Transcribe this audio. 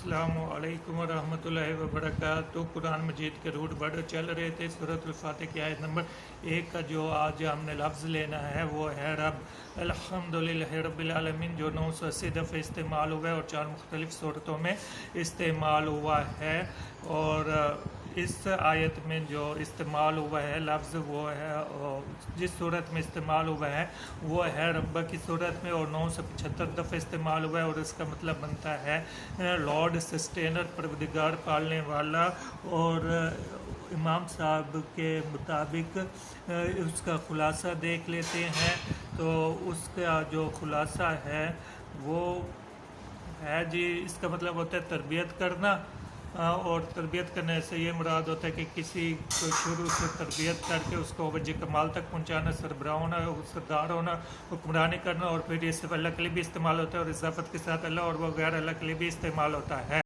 السلام علیکم ورحمۃ اللہ وبرکاتہ۔ قرآن مجید کے روٹ بڑھ چل رہے تھے۔ سورۃ الفاتح کی آیت نمبر 1 کا جو آج ہم نے لفظ لینا ہے وہ ہے رب۔ الحمدللہ رب العالمین، جو 980 دفعہ استعمال ہوا ہے اور 4 مختلف صورتوں میں استعمال ہوا ہے، اور اس آیت میں جو استعمال ہوا ہے لفظ وہ ہے، جس صورت میں استعمال ہوا ہے وہ ہے رب کی صورت میں، اور 975 دفعہ استعمال ہوا ہے، اور اس کا مطلب بنتا ہے لارڈ سسٹینر، پروردگار پالنے والا۔ اور امام صاحب کے مطابق اس کا خلاصہ دیکھ لیتے ہیں، تو اس کا جو خلاصہ ہے وہ ہے جی، اس کا مطلب ہوتا ہے تربیت کرنا، اور تربیت کرنے سے یہ مراد ہوتا ہے کہ کسی کو شروع سے تربیت کر کے اس کو وجہ کمال تک پہنچانا، سربراہ ہونا، سردار ہونا، حکمرانی کرنا، اور پھر یہ صرف اللہ کے لیے بھی استعمال ہوتا ہے، اور اضافت کے ساتھ اللہ اور وہ غیر اللہ کے لیے بھی استعمال ہوتا ہے۔